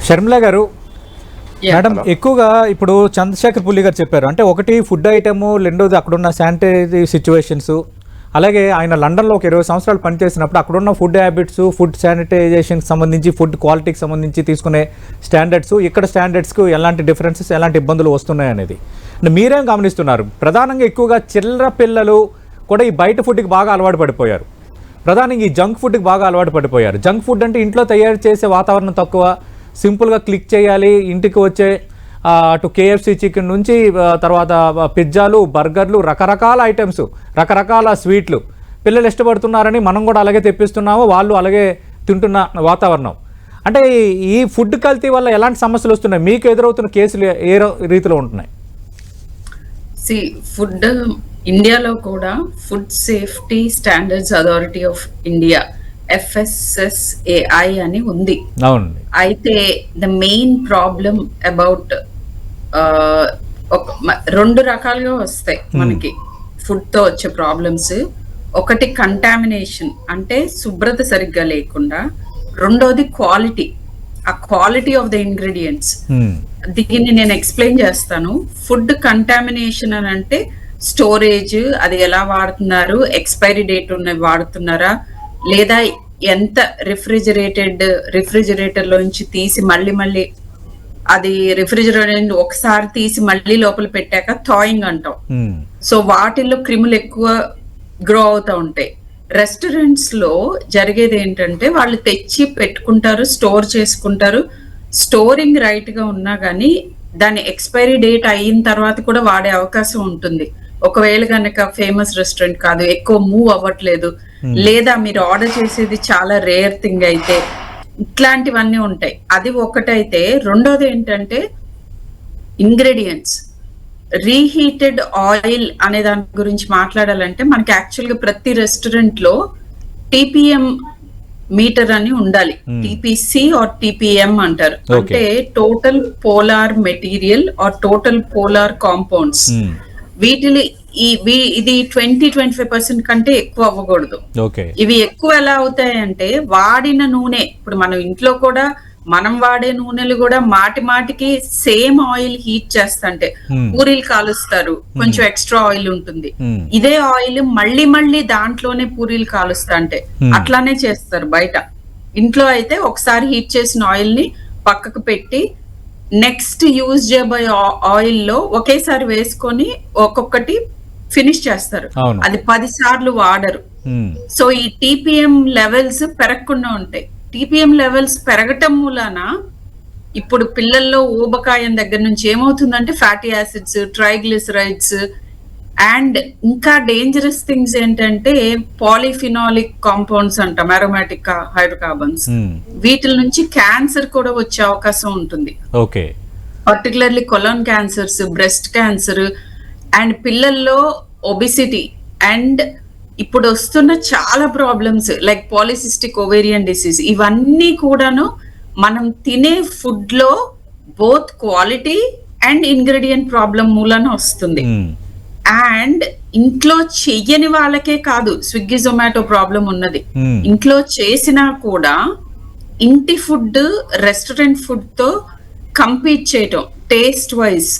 షర్మిల గారు, మేడం ఎక్కువగా ఇప్పుడు చంద్రశేఖర్ పుల్లి గారు చెప్పారు, అంటే ఒకటి ఫుడ్ ఐటము, రెండోది అక్కడున్న శానిటరీ సిచ్యువేషన్స్, అలాగే ఆయన లండన్లో ఒక 20 సంవత్సరాలు పనిచేసినప్పుడు అక్కడున్న ఫుడ్ హ్యాబిట్స్, ఫుడ్ శానిటైజేషన్కి సంబంధించి, ఫుడ్ క్వాలిటీకి సంబంధించి తీసుకునే స్టాండర్డ్స్, ఇక్కడ స్టాండర్డ్స్కు ఎలాంటి డిఫరెన్సెస్, ఎలాంటి ఇబ్బందులు వస్తున్నాయి అనేది మీరేం గమనిస్తున్నారు? ప్రధానంగా ఎక్కువగా చిల్లర పిల్లలు కూడా ఈ బయట ఫుడ్కి బాగా అలవాటు పడిపోయారు. ప్రధానంగా ఈ జంక్ ఫుడ్కి బాగా అలవాటు పడిపోయారు. జంక్ ఫుడ్ అంటే ఇంట్లో తయారు చేసే వాతావరణం తక్కువ, సింపుల్గా క్లిక్ చేయాలి, ఇంటికి వచ్చే అటు కేఎఫ్సి చికెన్ నుంచి తర్వాత పిజ్జాలు, బర్గర్లు, రకరకాల ఐటమ్స్, రకరకాల స్వీట్లు పిల్లలు ఇష్టపడుతున్నారని మనం కూడా అలాగే తెప్పిస్తున్నాము, వాళ్ళు అలాగే తింటున్న వాతావరణం. అంటే ఈ ఫుడ్ కల్తీ వల్ల ఎలాంటి సమస్యలు వస్తున్నాయి, మీకు ఎదురవుతున్న కేసులు ఏ రీతిలో ఉంటున్నాయి? ఫుడ్ ఇండియాలో కూడా food safety standards authority of India FSSAI అని ఉంది. అయితే ద మెయిన్ ప్రాబ్లం అబౌట్ రెండు రకాలుగా వస్తాయి మనకి ఫుడ్ తో వచ్చే ప్రాబ్లమ్స్. ఒకటి కంటామినేషన్, అంటే శుభ్రత సరిగ్గా లేకుండా. రెండోది క్వాలిటీ, ఆ క్వాలిటీ ఆఫ్ ద ఇంగ్రీడియంట్స్. దీన్ని నేను ఎక్స్ప్లెయిన్ చేస్తాను. ఫుడ్ కంటామినేషన్ అని అంటే స్టోరేజ్, అది ఎలా వాడుతున్నారు, ఎక్స్పైరీ డేట్ ఉన్నవి వాడుతున్నారా, లేదా ఎంత రిఫ్రిజిరేటర్ లోంచి తీసి మళ్ళీ అది రిఫ్రిజిరేటర్ ఒకసారి తీసి మళ్ళీ లోపల పెట్టాక థాయింగ్ అంటాం. సో వాటిల్లో క్రిములు ఎక్కువ గ్రో అవుతా ఉంటాయి. రెస్టారెంట్స్ లో జరిగేది ఏంటంటే వాళ్ళు తెచ్చి పెట్టుకుంటారు, స్టోర్ చేసుకుంటారు. స్టోరింగ్ రైట్ గా ఉన్నా గానీ దాని ఎక్స్పైరీ డేట్ అయిన తర్వాత కూడా వాడే అవకాశం ఉంటుంది. ఒకవేళ కనుక ఫేమస్ రెస్టారెంట్ కాదు, ఎక్కువ మూవ్ అవ్వట్లేదు, లేదా మీరు ఆర్డర్ చేసేది చాలా రేర్ థింగ్ అయితే, ఇట్లాంటివన్నీ ఉంటాయి. అది ఒకటైతే, రెండోది ఏంటంటే ఇంగ్రీడియంట్స్. రీహీటెడ్ ఆయిల్ అనే దాని గురించి మాట్లాడాలంటే మనకి యాక్చువల్ గా ప్రతి రెస్టారెంట్ లో TPM మీటర్ అని ఉండాలి. TPC ఆర్ TPM అంటారు, అంటే total polar material or total polar compounds. వీటిని ఇది 20-25% కంటే ఎక్కువ అవ్వకూడదు. ఇవి ఎక్కువ ఎలా అవుతాయంటే వాడిన నూనె, ఇప్పుడు మనం ఇంట్లో కూడా మనం వాడే నూనెలు కూడా మాటికి సేమ్ ఆయిల్ హీట్ చేస్తుంటే, పూరీలు కాలుస్తారు, కొంచెం ఎక్స్ట్రా ఆయిల్ ఉంటుంది. ఇదే ఆయిల్ మళ్ళీ దాంట్లోనే పూరీలు కాలుస్తుంటే అట్లానే చేస్తారు బయట. ఇంట్లో అయితే ఒకసారి హీట్ చేసిన ఆయిల్ ని పక్కకు పెట్టి నెక్స్ట్ యూజ్ చేయబోయే ఆయిల్ లో ఒకేసారి వేసుకొని ఒక్కొక్కటి ఫినిష్ చేస్తారు. అది 10 సార్లు వాడరు. సో ఈ TPM లెవెల్స్ పెరగకుండా ఉంటాయి. TPM లెవెల్స్ పెరగటం మూలాన ఇప్పుడు పిల్లల్లో ఊబకాయం దగ్గర నుంచి ఏమవుతుందంటే ఫ్యాటీ యాసిడ్స్, ట్రైగ్లిసరైడ్స్ అండ్ ఇంకా డేంజరస్ థింగ్స్ ఏంటంటే పాలిఫినాలిక్ కాంపౌండ్స్ అంటాం, అరోమాటిక్ హైడ్రోకార్బన్స్. వీటి నుంచి క్యాన్సర్ కూడా వచ్చే అవకాశం ఉంటుంది. Particularly colon cancers, breast cancer and పిల్లల్లో ఒబిసిటీ అండ్ ఇప్పుడు వస్తున్న చాలా problems like polycystic ovarian disease. ఇవన్నీ కూడాను మనం తినే ఫుడ్ లో both quality and ingredient problem మూలన వస్తుంది. అండ్ ఇంట్లో చెయ్యని వాళ్ళకే కాదు, స్విగ్గీ జొమాటో ప్రాబ్లం ఉన్నది. ఇంట్లో చేసినా కూడా ఇంటి ఫుడ్ రెస్టారెంట్ ఫుడ్ తో కంపీట్ చేయటం టేస్ట్ వైజ్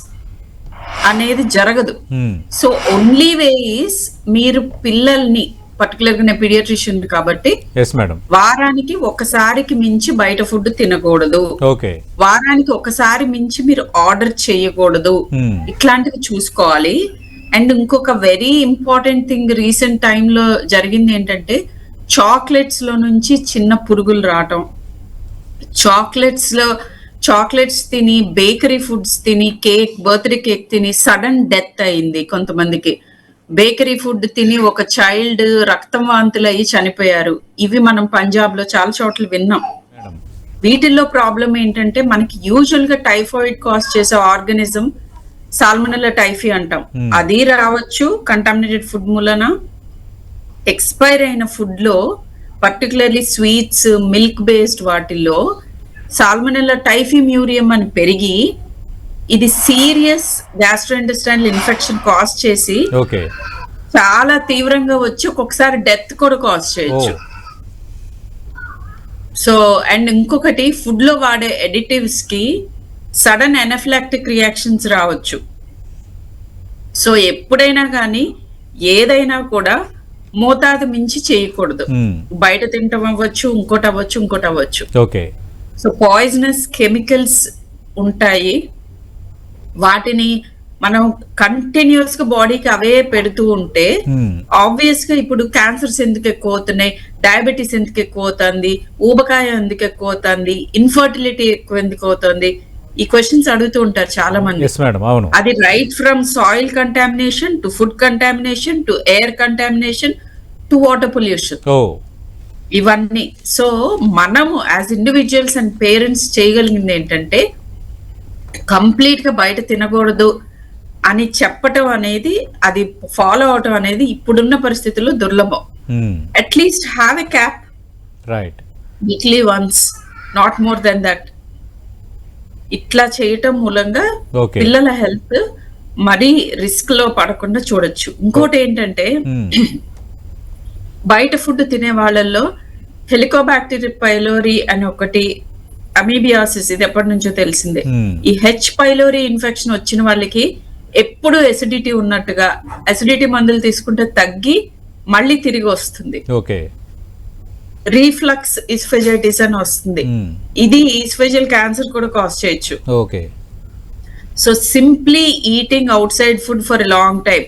అనేది జరగదు. సో ఓన్లీ వే ఈస్ మీరు పిల్లల్ని, పర్టికులర్ గా నేను పీడియాట్రిషియన్ కాబట్టి వారానికి ఒకసారికి మించి బయట ఫుడ్ తినకూడదు, వారానికి ఒకసారి మించి మీరు ఆర్డర్ చేయకూడదు, ఇట్లాంటివి చూసుకోవాలి. అండ్ ఇంకొక వెరీ ఇంపార్టెంట్ థింగ్ రీసెంట్ టైంలో జరిగింది ఏంటంటే చాక్లెట్స్ లో నుంచి చిన్న పురుగులు రావటం. చాక్లెట్స్ తిని, బేకరీ ఫుడ్స్ తిని, బర్త్డే కేక్ తిని సడన్ డెత్ అయింది కొంతమందికి. బేకరీ ఫుడ్ తిని ఒక చైల్డ్ రక్తం వాంతులు అయ్యి చనిపోయారు. ఇవి మనం పంజాబ్ లో చాలా చోట్ల విన్నాం. వీటిల్లో ప్రాబ్లం ఏంటంటే మనకి యూజువల్ గా టైఫాయిడ్ కాజ్ చేసే ఆర్గానిజం సాల్మోనెల్లా టైఫీ అంటాం, అది రావచ్చు కంటామినేటెడ్ ఫుడ్ మూలన. ఎక్స్పైర్ అయిన ఫుడ్ లో పర్టికులర్లీ స్వీట్స్, మిల్క్ బేస్డ్ వాటిల్లో సాల్మోనెల్లా టైఫీమ్యూరియం అని పెరిగి ఇది సీరియస్ గ్యాస్ట్రోఇంటెస్టైనల్ ఇన్ఫెక్షన్ కాజ్ చేసి చాలా తీవ్రంగా వచ్చి ఒక్కొక్కసారి డెత్ కూడా కాజ్ చేయొచ్చు. సో అండ్ ఇంకొకటి ఫుడ్ లో వాడే ఎడిటివ్స్ కి సడన్ ఎనఫిలాక్టిక్ రియాక్షన్స్ రావచ్చు. సో ఎప్పుడైనా కానీ ఏదైనా కూడా మోతాదు మించి చేయకూడదు. బయట తింటం అవ్వచ్చు, ఇంకోటి అవ్వచ్చు. ఓకే. సో పాయిజనస్ కెమికల్స్ ఉంటాయి, వాటిని మనం కంటిన్యూస్ గా బాడీకి అవే పెడుతూ ఉంటే ఆబ్వియస్ గా ఇప్పుడు క్యాన్సర్స్ ఎందుకు ఎక్కువ అవుతున్నాయి, డయాబెటీస్ ఎందుకు ఎక్కువ అవుతుంది, ఊబకాయం ఎందుకు ఎక్కువ అవుతుంది, ఇన్ఫర్టిలిటీ ఎక్కువ ఎందుకు అవుతుంది, ఈ క్వశ్చన్స్ అడుగుతూ ఉంటారు చాలా మంది. అది right from soil contamination to food contamination to air contamination to water pollution, ఇవన్నీ. సో మనము యాజ్ ఇండివిజువల్స్ అండ్ పేరెంట్స్ చేయగలిగింది ఏంటంటే కంప్లీట్ గా బయట తినకూడదు అని చెప్పటం అనేది, అది ఫాలో అవటం అనేది ఇప్పుడున్న పరిస్థితుల్లో దుర్లభం. At least have a cap right weekly once, not more than that. ఇట్లా చేయటం మూలంగా పిల్లల హెల్త్ మరీ రిస్క్ లో పడకుండా చూడొచ్చు. ఇంకోటి ఏంటంటే బయట ఫుడ్ తినే వాళ్ళల్లో హెలికోబాక్టర్ పైలోరీ అని ఒకటి, అమీబియాసిస్, ఇది ఎప్పటి నుంచో తెలిసిందే. ఈ హెచ్ పైలోరీ ఇన్ఫెక్షన్ వచ్చిన వాళ్ళకి ఎప్పుడు ఎసిడిటీ ఉన్నట్టుగా, ఎసిడిటీ మందులు తీసుకుంటే తగ్గి మళ్ళీ తిరిగి వస్తుంది. రీఫ్లక్స్ ఇస్ఫెజైటిస్ అని వస్తుంది. ఇది ఈస్ఫెజల్ క్యాన్సర్ కూడా కాజ్ చేయొచ్చు. So simply eating outside food for long time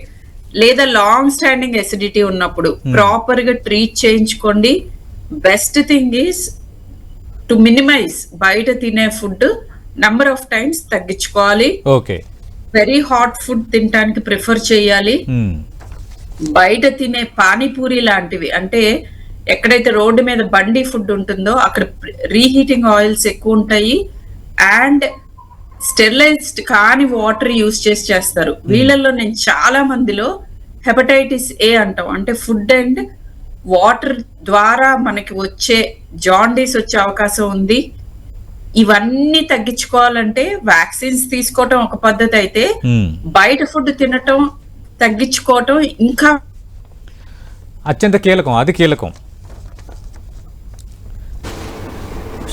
లేదా లాంగ్ స్టాండింగ్ ఎసిడిటీ ఉన్నప్పుడు ప్రాపర్ గా ట్రీట్ చేయించుకోండి. Best thing is to minimise బయట తినే ఫుడ్ నంబర్ ఆఫ్ టైమ్స్ తగ్గించుకోవాలి. వెరీ హాట్ ఫుడ్ తినడానికి ప్రిఫర్ చేయాలి. బయట తినే పానీపూరి లాంటివి, అంటే ఎక్కడైతే రోడ్డు మీద బండి ఫుడ్ ఉంటుందో అక్కడ రీహీటింగ్ ఆయిల్స్ ఎక్కువ ఉంటాయి అండ్ స్టెరిలైజ్డ్ కాని వాటర్ యూజ్ చేస్తారు. వీళ్ళల్లో నేను చాలా మందిలో హెపటైటిస్ ఏ అంటాం, అంటే ఫుడ్ అండ్ వాటర్ ద్వారా మనకి వచ్చే జాండీస్ వచ్చే అవకాశం ఉంది. ఇవన్నీ తగ్గించుకోవాలంటే వ్యాక్సిన్స్ తీసుకోవటం ఒక పద్ధతి అయితే, బయట ఫుడ్ తినటం తగ్గించుకోవటం ఇంకా అత్యంత కీలకం. అది కీలకం.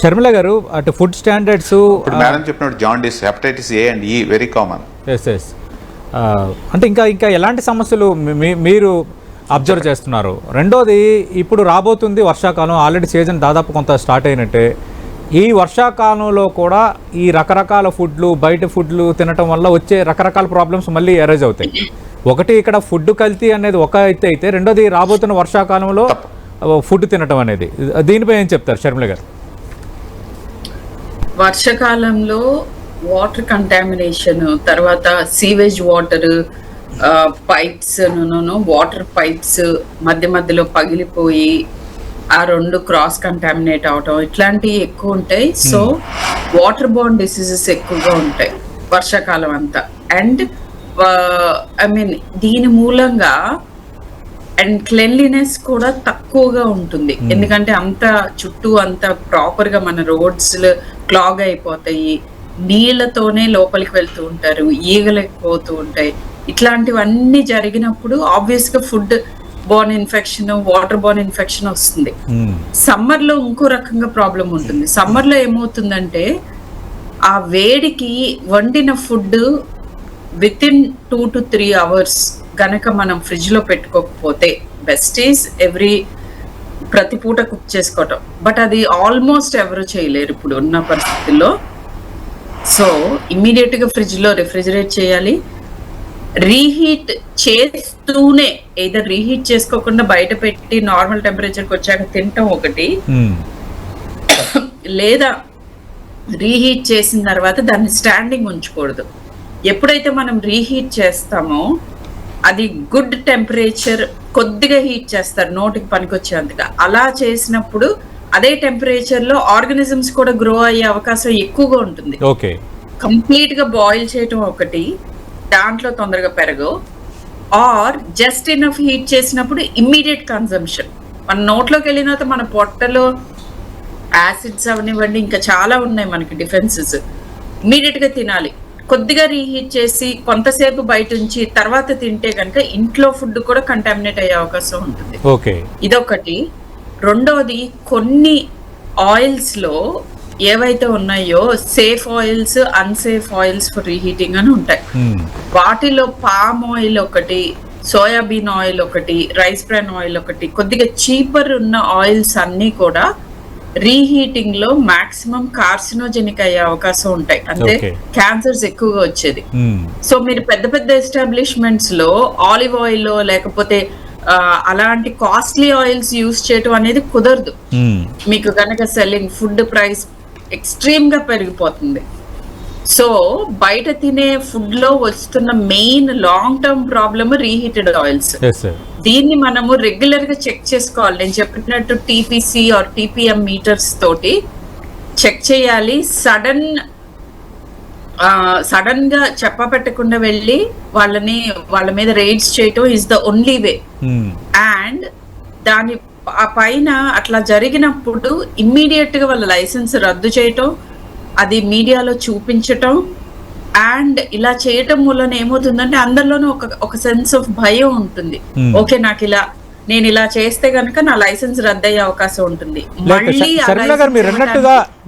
శర్మిల గారు, అటు ఫుడ్ స్టాండర్డ్స్ మేడం చెప్పినట్టు జాండీస్, హెపటైటిస్ ఏ అండ్ ఈ వెరీ కామన్. అంటే ఇంకా ఎలాంటి సమస్యలు మీరు అబ్జర్వ్ చేస్తున్నారు? రెండోది, ఇప్పుడు రాబోతుంది వర్షాకాలం, ఆల్రెడీ సీజన్ దాదాపు కొంత స్టార్ట్ అయినట్టే. ఈ వర్షాకాలంలో కూడా ఈ రకరకాల ఫుడ్లు, బయట ఫుడ్లు తినటం వల్ల వచ్చే రకరకాల ప్రాబ్లమ్స్ మళ్ళీ అరైజ్ అవుతాయి. ఒకటి ఇక్కడ ఫుడ్ కల్తీ అనేది ఒక ఎత్తు అయితే, రెండోది రాబోతున్న వర్షాకాలంలో ఫుడ్ తినటం అనేది, దీనిపై ఏం చెప్తారు శర్మిల గారు? వర్షాకాలంలో వాటర్ కంటామినేషన్, తర్వాత sewage water pipes, water pipes మధ్యలో పగిలిపోయి ఆ రెండు క్రాస్ కంటామినేట్ అవటం, ఇట్లాంటివి ఎక్కువ ఉంటాయి. సో వాటర్ బోర్న్ డిసీజెస్ ఎక్కువగా ఉంటాయి వర్షాకాలం అంతా. అండ్ దీని మూలంగా అండ్ క్లెన్లీనెస్ కూడా తక్కువగా ఉంటుంది, ఎందుకంటే అంత చుట్టూ అంత ప్రాపర్ గా మన రోడ్స్ క్లాగ్ అయిపోతాయి, నీళ్లతోనే లోపలికి వెళ్తూ ఉంటారు, ఈగలు ఎక్కువవుతూ ఉంటాయి. ఇట్లాంటివన్నీ జరిగినప్పుడు ఆబ్వియస్ గా food Born infection, water Born infection వస్తుంది. సమ్మర్ లో ఇంకో రకంగా ప్రాబ్లం ఉంటుంది. సమ్మర్ లో ఏమవుతుందంటే ఆ వేడికి వండిన food with in 2 to 3 hours గనక మనం ఫ్రిడ్జ్ లో పెట్టుకోకపోతే, బెస్ట్ ఈజ్ ప్రతి పూట కుక్ చేసుకోవటం. బట్ అది ఆల్మోస్ట్ ఎవరు చేయలేరు ఇప్పుడు ఉన్న పరిస్థితుల్లో. సో ఇమ్మీడియట్ గా ఫ్రిడ్జ్ లో రిఫ్రిజిరేట్ చేయాలి. రీహీట్ చేస్తూనే, ఏదో రీహీట్ చేసుకోకుండా బయట పెట్టి నార్మల్ టెంపరేచర్కి వచ్చాక తినటం ఒకటి, లేదా రీహీట్ చేసిన తర్వాత దాన్ని స్టాండింగ్ ఉంచకూడదు. ఎప్పుడైతే మనం రీహీట్ చేస్తామో అది గుడ్ టెంపరేచర్, కొద్దిగా హీట్ చేస్తారు నోటికి పనికొచ్చేంతగా. అలా చేసినప్పుడు అదే టెంపరేచర్ లో ఆర్గానిజమ్స్ కూడా గ్రో అయ్యే అవకాశం ఎక్కువగా ఉంటుంది. కంప్లీట్ గా బాయిల్ చేయటం ఒకటి, దాంట్లో తొందరగా పెరగవు. ఆర్ జస్ట్ ఇనఫ్ హీట్ చేసినప్పుడు ఇమ్మీడియట్ కన్సంప్షన్. మన నోట్లోకి వెళ్ళిన తర్వాత మన పొట్టలో యాసిడ్స్ అవనివ్వండి, ఇంకా చాలా ఉన్నాయి మనకి డిఫెన్సెస్, ఇమ్మీడియట్ గా తినాలి. కొద్దిగా రీహీట్ చేసి కొంతసేపు బయట ఉంచి తర్వాత తింటే కనుక ఇంట్లో ఫుడ్ కూడా కంటామినేట్ అయ్యే అవకాశం ఉంటుంది. ఇదొకటి. రెండోది, కొన్ని ఆయిల్స్ లో ఏవైతే ఉన్నాయో safe oils, unsafe oils for reheating అని ఉంటాయి. వాటిలో పామ్ ఆయిల్ ఒకటి, సోయాబీన్ ఆయిల్ ఒకటి, రైస్ బ్రాన్ ఆయిల్ ఒకటి, కొద్దిగా చీపర్ ఉన్న ఆయిల్స్ అన్ని కూడా రీహీటింగ్ లో మాక్సిమం కార్సినోజెనిక్ అయ్యే అవకాశం ఉంటాయి, అంటే క్యాన్సర్స్ ఎక్కువగా వచ్చేది. సో మీరు పెద్ద పెద్ద ఎస్టాబ్లిష్మెంట్స్ లో ఆలివ్ ఆయిల్ లేకపోతే అలాంటి కాస్ట్లీ ఆయిల్స్ యూజ్ చేయటం అనేది కుదరదు. మీకు కనుక సెల్లింగ్ ఫుడ్ ప్రైస్ ఎక్స్ట్రీమ్ గా పెరిగిపోతుంది. సో బయట తినే ఫుడ్ లో వస్తున్న main long term problem reheated oils. దీన్ని మనము రెగ్యులర్ గా చెక్ చేసుకోవాలి. నేను చెప్పినట్టు టీపీసీ ఆర్ టీపీఎం మీటర్స్ తోటి చెక్ చేయాలి. సడన్ గా చెప్పపెట్టకుండా వెళ్ళి వాళ్ళ మీద రైడ్స్ చేయటం is the only way. And దాని పైన అట్లా జరిగినప్పుడు ఇమ్మీడియట్ గా వాళ్ళ లైసెన్స్ రద్దు చేయటం, అది మీడియాలో చూపించటం. అండ్ ఇలా చేయటం వలన ఏమవుతుందంటే అందరిలోనూ ఒక సెన్స్ ఆఫ్ భయం ఉంటుంది. ఓకే, నేను ఇలా చేస్తే గనక నా లైసెన్స్ రద్దయ్యే అవకాశం ఉంటుంది.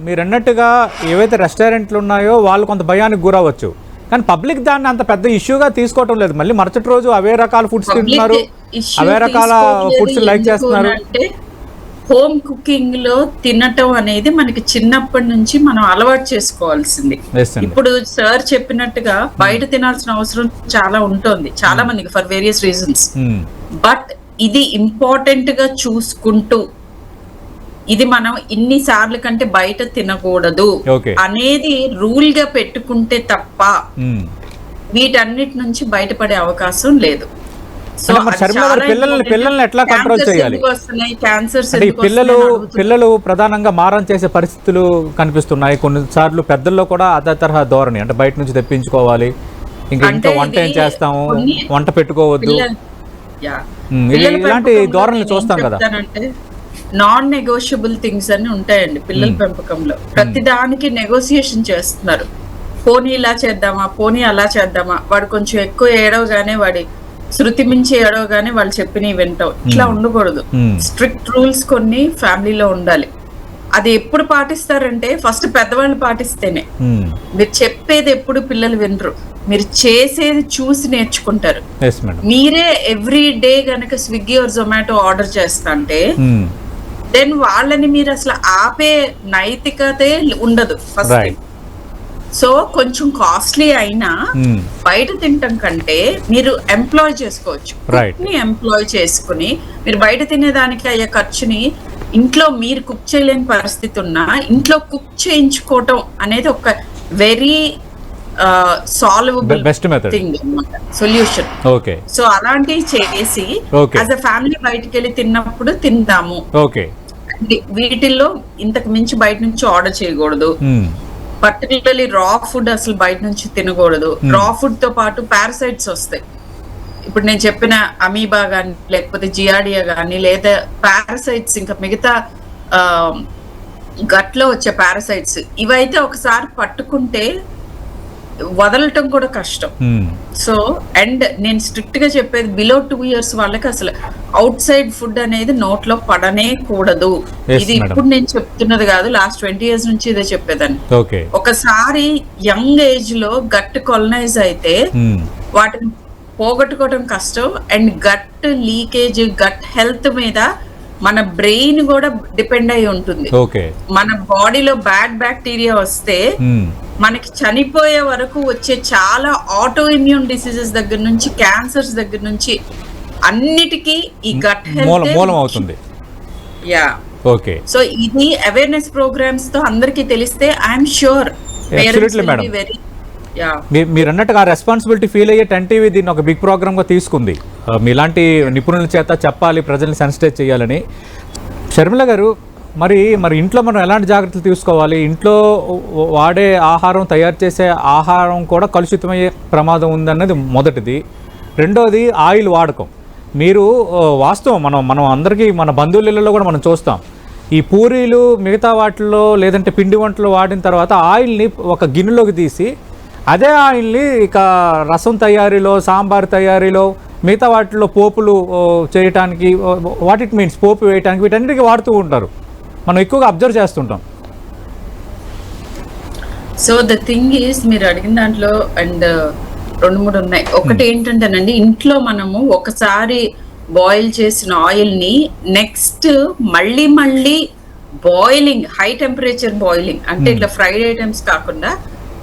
మీరు అన్నట్టుగా ఏవైతే రెస్టారెంట్లు ఉన్నాయో వాళ్ళు కొంత భయానికి గురవచ్చు, కానీ పబ్లిక్ దాన్ని అంత పెద్ద ఇష్యూగా తీసుకోవటం లేదు. మళ్ళీ మరుసటి రోజు అవే రకాల ఫుడ్స్ తింటున్నారు, అవే రకాల ఫుడ్స్ లైక్ చేస్తున్నారు. హోమ్ కుకింగ్ లో తినటం అనేది మనకి చిన్నప్పటి నుంచి మనం అలవాటు చేసుకోవాల్సింది. ఇప్పుడు సార్ చెప్పినట్టుగా బయట తినాల్సిన అవసరం చాలా ఉంటుంది చాలా మందికి ఫర్ వేరియస్ రీజన్స్. బట్ ఇది ఇంపార్టెంట్ గా చూసుకుంటూ ఇది మనం ఇన్ని సార్లు కంటే బయట తినకూడదు అనేది రూల్ గా పెట్టుకుంటే తప్ప వీటన్నిటి నుంచి బయటపడే అవకాశం లేదు. పిల్లల్ని ఎట్లా కంట్రోల్ చేయాలి? పిల్లలు ప్రధానంగా మారం చేసే పరిస్థితులు కనిపిస్తున్నాయి. కొన్నిసార్లు పెద్దల్లో కూడా అదే తరహా ధోరణి, అంటే బయట నుంచి తెప్పించుకోవాలి, ఇంకా వంట ఏం చేస్తాము, వంట పెట్టుకోవద్దు, ఇలాంటి ధోరణి చూస్తాం కదా. నాన్ నెగోషియబుల్ థింగ్స్ అని ఉంటాయండి పిల్లల పెంపకంలో. ప్రతి దానికి నెగోసియేషన్ చేస్తున్నారు. పోనీ ఇలా చేద్దామా, పోనీ అలా చేద్దామా, వాడు కొంచెం ఎక్కువ ఏడవగానే వాడి శృతి మించి ఏడవగానే వాళ్ళు చెప్పినవి వింటావు. ఇట్లా ఉండకూడదు. స్ట్రిక్ట్ రూల్స్ కొన్ని ఫ్యామిలీలో ఉండాలి. అది ఎప్పుడు పాటిస్తారంటే ఫస్ట్ పెద్దవాళ్ళు పాటిస్తేనే. మీరు చెప్పేది ఎప్పుడు పిల్లలు వినరు, మీరు చేసేది చూసి నేర్చుకుంటారు. మీరే ఎవ్రీ డే గనక స్విగ్గీ ఆర్ జొమాటో ఆర్డర్ చేస్తాంటే దెన్ వాళ్ళని మీరు అసలు ఆపే నైతికతే ఉండదు ఫస్ట్. సో కొంచెం కాస్ట్లీ అయినా బయట తినటం కంటే మీరు ఎంప్లాయ్ చేసుకోవచ్చు. ఎంప్లాయ్ చేసుకుని మీరు బయట తినేదానికి అయ్యే ఖర్చుని ఇంట్లో మీరు కుక్ చేయలేని పరిస్థితి ఉన్నా ఇంట్లో కుక్ చేయించుకోవటం అనేది ఒక వెరీ సాల్వబుల్ థింగ్ అన్నమాట, సొల్యూషన్. సో అలాంటివి చేసి యాజ్ అ ఫ్యామిలీ బయటకు వెళ్ళి తిన్నప్పుడు తిందాము. వీటిల్లో ఇంతకు మించి బయట నుంచి ఆర్డర్ చేయకూడదు. పర్టికులర్లీ రా ఫుడ్ అసలు బయట నుంచి తినకూడదు. రా ఫుడ్ తో పాటు పారాసైట్స్ వస్తాయి. ఇప్పుడు నేను చెప్పిన అమీబా గానీ లేకపోతే జియాడియా గానీ లేదా పారాసైట్స్ ఇంకా మిగతా గట్ లో వచ్చే పారాసైట్స్ ఇవైతే ఒకసారి పట్టుకుంటే వదలటం కూడా కష్టం. సో అండ్ నేను స్ట్రిక్ట్ గా చెప్పేది బిలో 2 years వాళ్ళకి అసలు అవుట్ సైడ్ ఫుడ్ అనేది నోట్లో పడనే కూడదు. ఇది ఇప్పుడు నేను చెప్తున్నది కాదు, లాస్ట్ 20 years నుంచి ఇదే చెప్పేదాన్ని. ఒకసారి యంగ్ ఏజ్ లో గట్ కొలనైజ్ అయితే వాటిని పోగొట్టుకోవడం కష్టం. And gut leakage, gut health మీద మన బ్రెయిన్ కూడా డిపెండ్ అయి ఉంటుంది. మన బాడీలో బ్యాడ్ బ్యాక్టీరియా వస్తే మనకి చనిపోయే వరకు వచ్చే చాలా ఆటో ఇమ్యూన్ డిసీజెస్ దగ్గర నుంచి క్యాన్సర్స్ దగ్గర నుంచి అన్నిటికీ ఈ గట్ హెల్త్ మూలం అవుతుంది. Yeah okay. సో ఇది అవేర్నెస్ ప్రోగ్రామ్స్ తో అందరికీ తెలిస్తే ఐఎమ్ ష్యూర్ వెరీ మీరు అన్నట్టుగా ఆ రెస్పాన్సిబిలిటీ ఫీల్ అయ్యే 10 TV దీన్ని ఒక బిగ్ ప్రోగ్రామ్ గా తీసుకుంది. మీలాంటి నిపుణుల చేత చెప్పాలి, ప్రజల్ని సెన్సిటైజ్ చేయాలని. షర్మిల గారు, మరి ఇంట్లో మనం ఎలాంటి జాగ్రత్తలు తీసుకోవాలి? ఇంట్లో వాడే ఆహారం, తయారు చేసే ఆహారం కూడా కలుషితమయ్యే ప్రమాదం ఉందన్నది మొదటిది. రెండోది ఆయిల్ వాడకం. మీరు వాస్తవం మనం అందరికీ మన బంధువులలో కూడా మనం చూస్తాం. ఈ పూరీలు మిగతా వాటిల్లో లేదంటే పిండి వంటలు వాడిన తర్వాత ఆయిల్ని ఒక గిన్నెలోకి తీసి అదే ఆయిల్ని ఇక రసం తయారీలో, సాంబార్ తయారీలో, మిగతా వాటిలో పోపులు చేయటానికి, వాట్ ఇట్ మీన్స్ పోపు వేయటానికి, వీటన్నిటికీ వాడుతూ ఉంటారు. మనం ఎక్కువగా అబ్జర్వ్ చేస్తుంటాం. సో ద థింగ్ ఈస్ మీరు అడిగిన దాంట్లో అండ్ 2-3 ఉన్నాయి. ఒకటి ఏంటంటేనండి, ఇంట్లో మనము ఒకసారి బాయిల్ చేసిన ఆయిల్ ని నెక్స్ట్ మళ్ళీ బాయిలింగ్, హై టెంపరేచర్ బాయిలింగ్ అంటే ఇట్లా ఫ్రైడ్ ఐటమ్స్ కాకుండా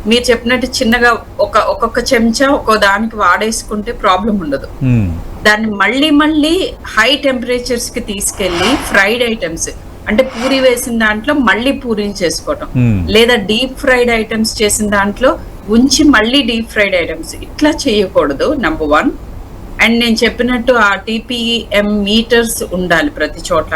మీరు చెప్పినట్టు చిన్నగా ఒక్కొక్క చెంచా ఒక్కో దానికి వాడేసుకుంటే ప్రాబ్లం ఉండదు. దాన్ని మళ్ళీ హై టెంపరేచర్స్ కి తీసుకెళ్లి ఫ్రైడ్ ఐటమ్స్ అంటే పూరి వేసిన దాంట్లో మళ్ళీ పూరీలు చేసుకోవటం, లేదా డీప్ ఫ్రైడ్ ఐటమ్స్ చేసిన దాంట్లో ఉంచి మళ్ళీ డీప్ ఫ్రైడ్ ఐటమ్స్ ఇట్లా చేయకూడదు. నెంబర్ 1. అండ్ నేను చెప్పినట్టు ఆ TPM మీటర్స్ ఉండాలి ప్రతి చోట.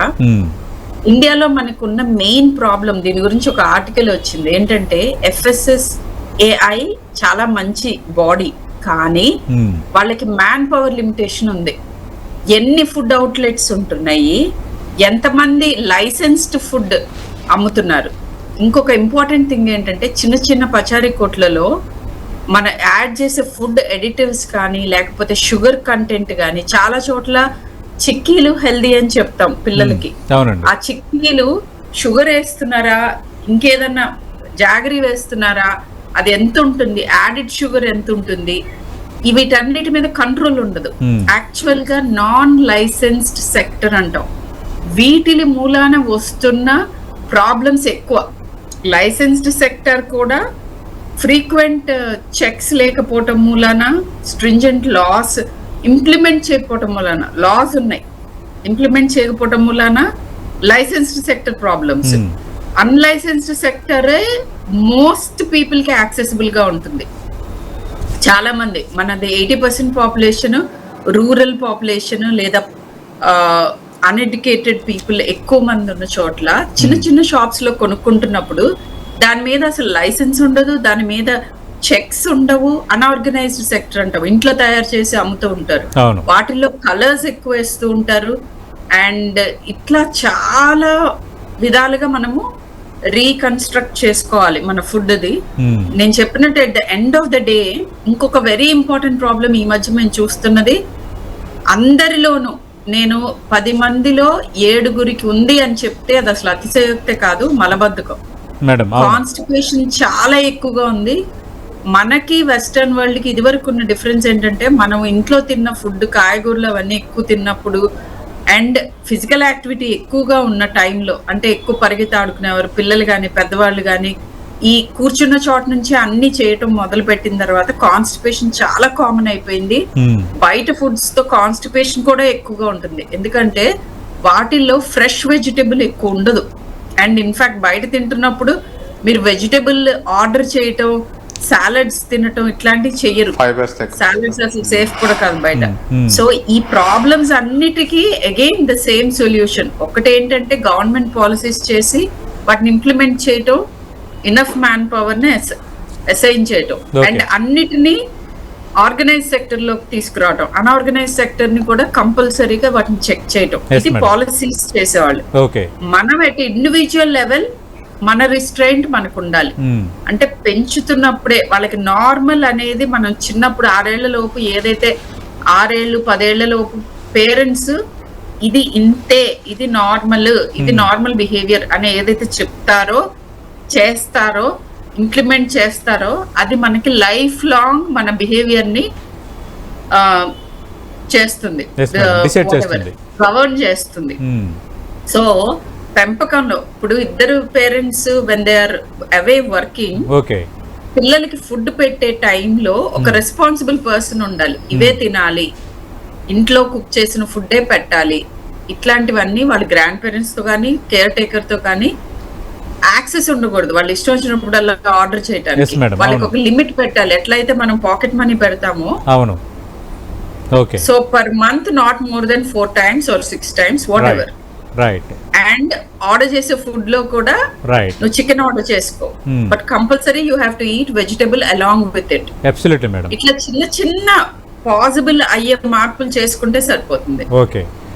ఇండియాలో మనకున్న మెయిన్ ప్రాబ్లం, దీని గురించి ఒక ఆర్టికల్ వచ్చింది ఏంటంటే, FSSAI చాలా మంచి బాడీ కానీ వాళ్ళకి మ్యాన్ పవర్ లిమిటేషన్ ఉంది. ఎన్ని ఫుడ్ అవుట్లెట్స్ ఉంటున్నాయి, ఎంతమంది లైసెన్స్డ్ ఫుడ్ అమ్ముతున్నారు. ఇంకొక ఇంపార్టెంట్ థింగ్ ఏంటంటే, చిన్న పచారీ కొట్లలో మన యాడ్ చేసే ఫుడ్ ఎడిటివ్స్ కానీ లేకపోతే షుగర్ కంటెంట్ కానీ చాలా చోట్ల చిక్కీలు హెల్దీ అని చెప్తాం పిల్లలకి. ఆ చిక్కీలు షుగర్ వేస్తున్నారా, ఇంకేదన్నా జాగరీ వేస్తున్నారా, అది ఎంత ఉంటుంది, యాడెడ్ షుగర్ ఎంత ఉంటుంది, వీటన్నిటి మీద కంట్రోల్ ఉండదు. యాక్చువల్ గా నాన్ లైసెన్స్డ్ సెక్టర్ అంటాం. వీటిలి మూలాన వస్తున్న ప్రాబ్లమ్స్ ఎక్కువ. లైసెన్స్డ్ సెక్టర్ కూడా ఫ్రీక్వెంట్ చెక్స్ లేకపోవటం మూలాన, స్ట్రింజెంట్ లాస్ ఇంప్లిమెంట్ చేయకపోవటం మూలాన, లాస్ ఉన్నాయి ఇంప్లిమెంట్ చేయకపోవటం మూలాన లైసెన్స్డ్ సెక్టర్ ప్రాబ్లమ్స్. అన్లైసెన్స్డ్ సెక్టరే మోస్ట్ పీపుల్ కి యాక్సెసిబుల్ గా ఉంటుంది. చాలా మంది మనది 80% పాపులేషన్ రూరల్ పాపులేషన్ లేదా అన్ఎడ్యుకేటెడ్ పీపుల్ ఎక్కువ మంది ఉన్న చోట్ల చిన్న షాప్స్ లో కొనుక్కుంటున్నప్పుడు దాని మీద అసలు లైసెన్స్ ఉండదు, దాని మీద చెక్స్ ఉండవు. అన్ఆర్గనైజ్డ్ సెక్టర్ అంటాం, ఇంట్లో తయారు చేసి అమ్ముతూ ఉంటారు, వాటిల్లో కలర్స్ ఎక్కువ వేస్తూ ఉంటారు. అండ్ ఇట్లా చాలా విధాలుగా మనము రీకన్స్ట్రక్ట్ చేసుకోవాలి మన ఫుడ్ ది. నేను చెప్పినట్టు at the end of the day ఇంకొక వెరీ ఇంపార్టెంట్ ప్రాబ్లం ఈ మధ్య మేము చూస్తున్నది, అందరిలోనూ నేను 10 మందిలో 7గురికి ఉంది అని చెప్తే అది అసలు అతిశయోక్తే కాదు, మలబద్ధకం. కాన్స్టిపేషన్ చాలా ఎక్కువగా ఉంది. మనకి వెస్టర్న్ వరల్డ్ కి ఇదివరకు ఉన్న డిఫరెన్స్ ఏంటంటే, మనం ఇంట్లో తిన్న ఫుడ్ కాయగూరలు అవన్నీ ఎక్కువ తిన్నప్పుడు అండ్ ఫిజికల్ యాక్టివిటీ ఎక్కువగా ఉన్న టైంలో, అంటే ఎక్కువ పరిగెత్తి ఆడుకునేవారు పిల్లలు కానీ పెద్దవాళ్ళు కానీ, ఈ కూర్చున్న చోట నుంచి అన్ని చేయటం మొదలు పెట్టిన తర్వాత కాన్స్టిపేషన్ చాలా కామన్ అయిపోయింది. బయట ఫుడ్స్ తో కాన్స్టిపేషన్ కూడా ఎక్కువగా ఉంటుంది, ఎందుకంటే వాటిల్లో ఫ్రెష్ వెజిటబుల్ ఎక్కువ ఉండదు. అండ్ ఇన్ఫాక్ట్ బయట తింటున్నప్పుడు మీరు వెజిటబుల్ ఆర్డర్ చేయటం, సాలడ్స్ తినటం ఇట్లాంటివి చెయ్యరు. సాలడ్స్ అసలు సేఫ్ కూడా కాదు బయట. సో ఈ ప్రాబ్లమ్స్ అన్నిటికీ అగైన్ ద సేమ్ సొల్యూషన్. ఒకటేంటంటే గవర్నమెంట్ పాలసీస్ చేసి వాటిని ఇంప్లిమెంట్ చేయటం, ఇనఫ్ మ్యాన్ పవర్ ని అసైన్ చేయటం, అండ్ అన్నిటినీ ఆర్గనైజ్ సెక్టర్ లోకి తీసుకురావడం, అన్ఆర్గనైజ్ సెక్టర్ ని కూడా కంపల్సరీగా వాటిని చెక్ చేయటం. ఇది పాలసీస్ చేసేవాళ్ళు. మనం అట్ ఇండివిజువల్ లెవెల్ మన రిస్ట్రైంట్ మనకు ఉండాలి. అంటే పెంచుతున్నప్పుడే వాళ్ళకి నార్మల్ అనేది, మనం చిన్నప్పుడు 6 ఏళ్ల లోపు ఏదైతే 6 ఏళ్ళు 10 ఏళ్ల లోపు పేరెంట్స్ ఇది ఇంతే, ఇది నార్మల్ బిహేవియర్ అని ఏదైతే చెప్తారో, చేస్తారో, ఇంప్లిమెంట్ చేస్తారో, అది మనకి లైఫ్ లాంగ్ మన బిహేవియర్ ని చేస్తుంది, గవర్న్ చేస్తుంది. సో పెంపకంలో ఇప్పుడు ఇద్దరు parents when they are away working, పిల్లలకి ఫుడ్ పెట్టే టైంలో ఒక రెస్పాన్సిబుల్ పర్సన్ ఉండాలి. ఇవే తినాలి, ఇంట్లో కుక్ చేసిన ఫుడ్డే పెట్టాలి, ఇట్లాంటివన్నీ వాళ్ళ గ్రాండ్ పేరెంట్స్ తో కానీ కేర్ టేకర్ తో కానీ యాక్సెస్ ఉండకూడదు. వాళ్ళు ఇష్టం వచ్చినప్పుడు అలా ఆర్డర్ చేయడానికి వాళ్ళకి ఒక లిమిట్ పెట్టాలి. ఎట్లయితే మనం పాకెట్ మనీ పెడతామో, so per month not more then 4 times or 6 times what ever. And order చేసే ఫుడ్ లో కూడా నువ్వు చికెన్ ఆర్డర్ చేసుకో, but compulsory you have to eat vegetable along with it. ఇట్లా చిన్న పాసిబుల్ అయ్యే మార్పులు చేసుకుంటే సరిపోతుంది.